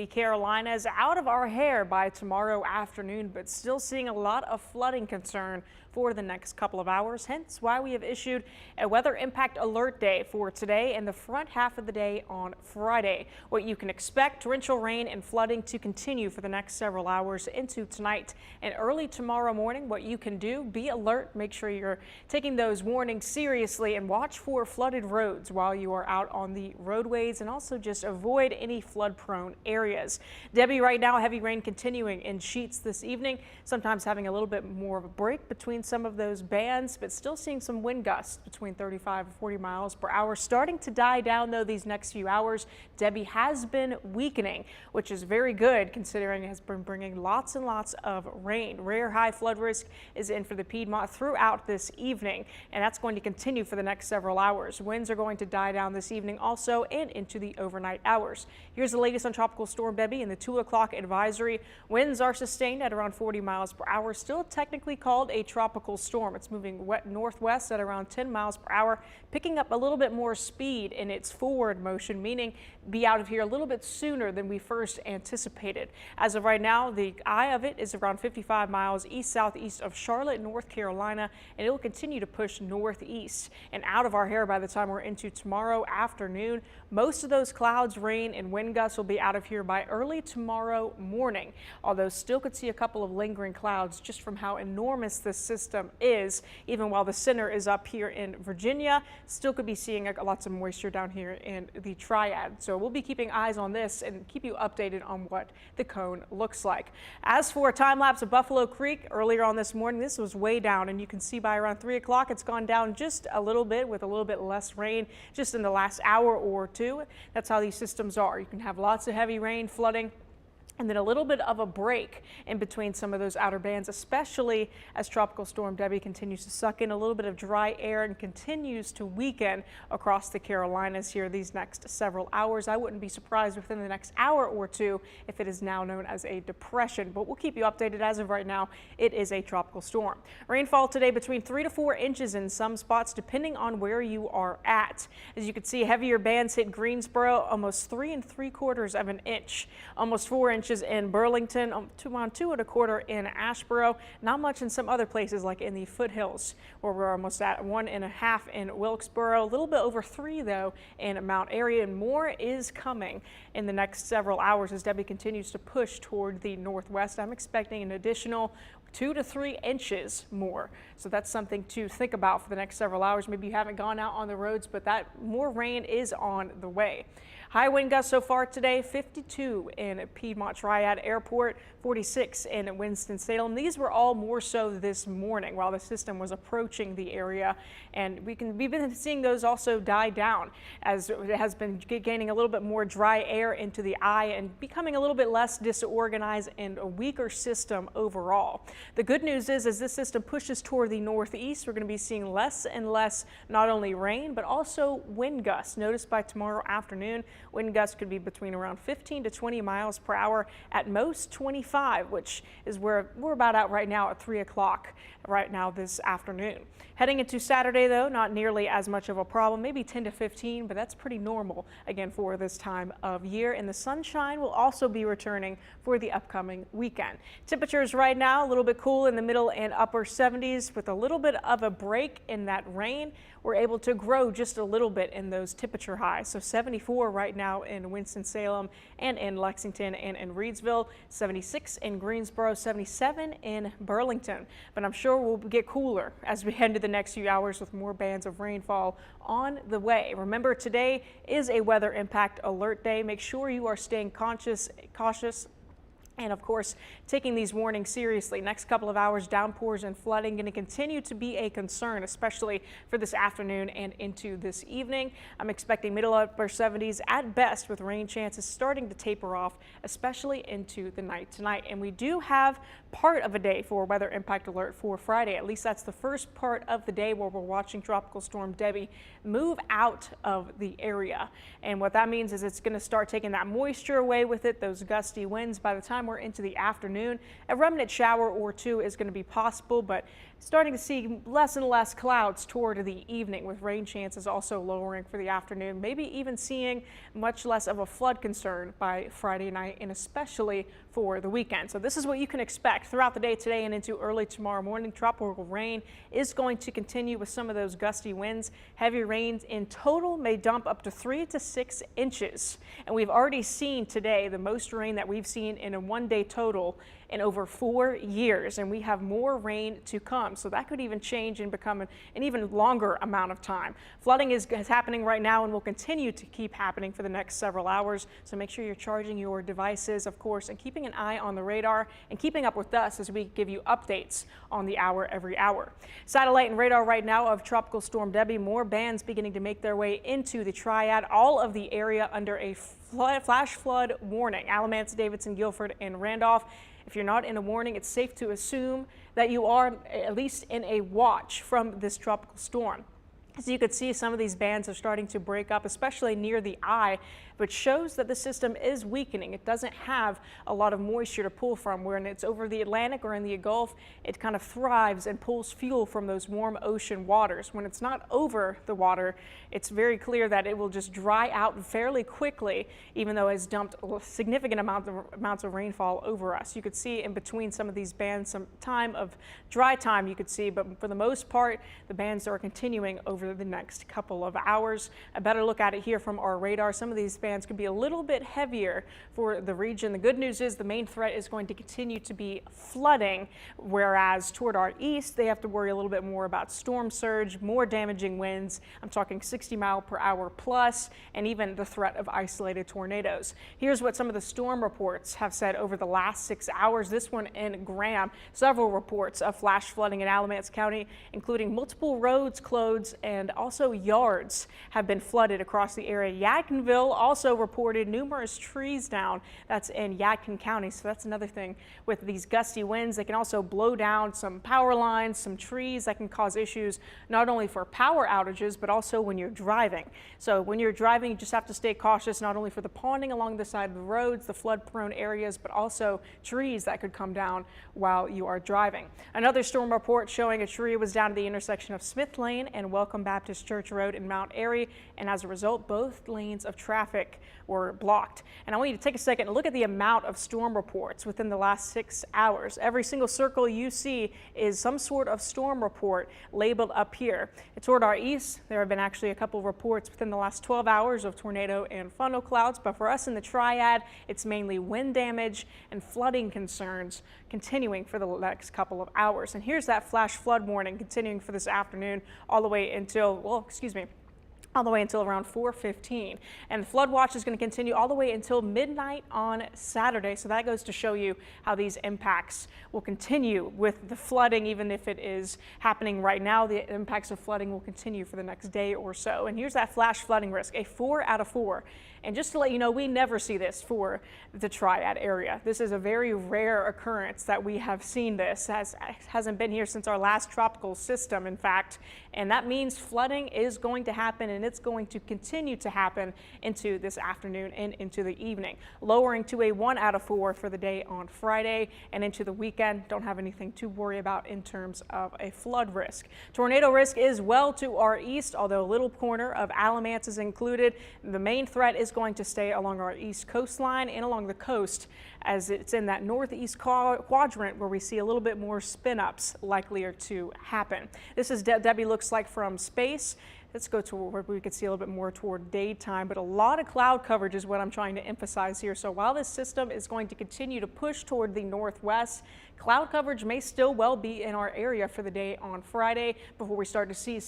Carolinas out of our hair by tomorrow afternoon, but still seeing a lot of flooding concern for the next couple of hours, hence why we have issued a weather impact alert day for today and the front half of the day on Friday. What you can expect: torrential rain and flooding to continue for the next several hours into tonight and early tomorrow morning. What you can do: be alert, make sure you're taking those warnings seriously, and watch for flooded roads while you are out on the roadways, and also just avoid any flood prone areas. Debbie, right now heavy rain continuing in Sheets this evening, sometimes having a little bit more of a break between some of those bands, but still seeing some wind gusts between 35 and 40 miles per hour. Starting to die down though these next few hours. Debbie has been weakening, which is very good considering it has been bringing lots and lots of rain. Rare high flood risk is in for the Piedmont throughout this evening, and that's going to continue for the next several hours. Winds are going to die down this evening also and into the overnight hours. Here's the latest on Tropical Storm Debby and the 2 o'clock advisory. Winds are sustained at around 40 miles per hour, still technically called a tropical storm. It's moving northwest at around 10 miles per hour, picking up a little bit more speed in its forward motion, meaning be out of here a little bit sooner than we first anticipated. As of right now, the eye of it is around 55 miles east-southeast of Charlotte, North Carolina, and it will continue to push northeast and out of our hair by the time we're into tomorrow afternoon. Most of those clouds, rain, and wind gusts will be out of here by early tomorrow morning, although still could see a couple of lingering clouds just from how enormous this system is. Even while the center is up here in Virginia, still could be seeing lots of moisture down here in the Triad. So we'll be keeping eyes on this and keep you updated on what the cone looks like. As for a time lapse of Buffalo Creek earlier on this morning, this was way down, and you can see by around 3 o'clock it's gone down just a little bit with a little bit less rain just in the last hour or two. That's how these systems are. You can have lots of heavy rain, flooding, and then a little bit of a break in between some of those outer bands, especially as Tropical Storm Debby continues to suck in a little bit of dry air and continues to weaken across the Carolinas here these next several hours. I wouldn't be surprised within the next hour or two if it is now known as a depression, but we'll keep you updated. As of right now, it is a tropical storm. Rainfall today between 3 to 4 inches in some spots, depending on where you are at. As you can see, heavier bands hit Greensboro, almost 3 3/4 of an inch, almost 4 inches in Burlington, around 2 1/4 in Asheboro. Not much in some other places like in the foothills, where we're almost at 1 1/2 in Wilkesboro. A little bit over 3 though in Mount Airy, and more is coming in the next several hours as Debbie continues to push toward the northwest. I'm expecting an additional 2 to 3 inches more. So that's something to think about for the next several hours. Maybe you haven't gone out on the roads, but that more rain is on the way. High wind gusts so far today: 52 in Piedmont Triad Airport, 46 in Winston-Salem. These were all more so this morning while the system was approaching the area, and we've been seeing those also die down as it has been gaining a little bit more dry air into the eye and becoming a little bit less disorganized and a weaker system overall. The good news is, as this system pushes toward the northeast, we're going to be seeing less and less not only rain but also wind gusts. Notice by tomorrow afternoon, wind gusts could be between around 15 to 20 miles per hour, at most 25, which is where we're about at right now at 3 o'clock right now this afternoon. Heading into Saturday though, not nearly as much of a problem, maybe 10 to 15, but that's pretty normal again for this time of year. And the sunshine will also be returning for the upcoming weekend. Temperatures right now a little bit cool in the middle and upper 70s with a little bit of a break in that rain. We're able to grow just a little bit in those temperature highs. So 74 right now in Winston-Salem and in Lexington and in Reedsville, 76 in Greensboro, 77 in Burlington. But I'm sure we'll get cooler as we head into the next few hours with more bands of rainfall on the way. Remember, today is a weather impact alert day. Make sure you are staying cautious, and of course, taking these warnings seriously. Next couple of hours, downpours and flooding going to continue to be a concern, especially for this afternoon and into this evening. I'm expecting middle upper 70s at best, with rain chances starting to taper off, especially into the night tonight. And we do have part of a day for weather impact alert for Friday. At least that's the first part of the day where we're watching Tropical Storm Debby move out of the area. And what that means is it's going to start taking that moisture away with it, those gusty winds. By the time we're into the afternoon, a remnant shower or two is going to be possible, but Starting to see less and less clouds toward the evening, with rain chances also lowering for the afternoon, maybe even seeing much less of a flood concern by Friday night and especially for the weekend. So this is what you can expect throughout the day today and into early tomorrow morning. Tropical rain is going to continue with some of those gusty winds. Heavy rains in total may dump up to 3 to 6 inches. And we've already seen today the most rain that we've seen in a one-day total in over 4 years, and we have more rain to come, so that could even change and become an even longer amount of time. Flooding is happening right now and will continue to keep happening for the next several hours, so make sure you're charging your devices, of course, and keeping an eye on the radar and keeping up with us as we give you updates on the hour every hour. Satellite and radar right now of Tropical Storm Debby. More bands beginning to make their way into the triad, all of the area under a flash flood warning. Alamance, Davidson, Guilford, and Randolph. If you're not in a warning, it's safe to assume that you are at least in a watch from this tropical storm. As you can see, some of these bands are starting to break up, especially near the eye, which shows that the system is weakening. It doesn't have a lot of moisture to pull from. When it's over the Atlantic or in the Gulf, it kind of thrives and pulls fuel from those warm ocean waters. When it's not over the water, it's very clear that it will just dry out fairly quickly, even though it's dumped significant amounts of rainfall over us. You could see in between some of these bands some time of dry time you could see, but for the most part, the bands are continuing over the next couple of hours. A better look at it here from our radar. Some of these bands could be a little bit heavier for the region. The good news is the main threat is going to continue to be flooding, whereas toward our east, they have to worry a little bit more about storm surge, more damaging winds. I'm talking 60-mile-per-hour plus, and even the threat of isolated tornadoes. Here's what some of the storm reports have said over the last 6 hours. This one in Graham, several reports of flash flooding in Alamance County, including multiple roads closed and also yards have been flooded across the area. Yadkinville also reported numerous trees down. That's in Yadkin County. So that's another thing with these gusty winds. They can also blow down some power lines, some trees that can cause issues not only for power outages, but also when you're driving. So when you're driving, you just have to stay cautious, not only for the ponding along the side of the roads, the flood prone areas, but also trees that could come down while you are driving. Another storm report showing a tree was down at the intersection of Smith Lane and Welcome Baptist Church Road in Mount Airy, and as a result, both lanes of traffic were blocked. And I want you to take a second and look at the amount of storm reports within the last 6 hours. Every single circle you see is some sort of storm report labeled up here. Toward our east, there have been actually a couple reports within the last 12 hours of tornado and funnel clouds, but for us in the triad, it's mainly wind damage and flooding concerns continuing for the next couple of hours. And here's that flash flood warning continuing for this afternoon all the way until, all the way until around 4:15. And the flood watch is going to continue all the way until midnight on Saturday. So that goes to show you how these impacts will continue with the flooding. Even if it is happening right now, the impacts of flooding will continue for the next day or so. And here's that flash flooding risk, a 4 out of 4. And just to let you know, we never see this for the triad area. This is a very rare occurrence that we have seen this. Hasn't been here since our last tropical system, in fact. And that means flooding is going to happen, and it's going to continue to happen into this afternoon and into the evening. Lowering to a 1 out of 4 for the day on Friday and into the weekend. Don't have anything to worry about in terms of a flood risk. Tornado risk is well to our east, although a little corner of Alamance is included. The main threat is going to stay along our east coastline and along the coast, as it's in that northeast quadrant where we see a little bit more spin-ups likelier to happen. This is Debbie looks like from space. Let's go to where we can see a little bit more toward daytime, but a lot of cloud coverage is what I'm trying to emphasize here. So while this system is going to continue to push toward the northwest, cloud coverage may still well be in our area for the day on Friday before we start to see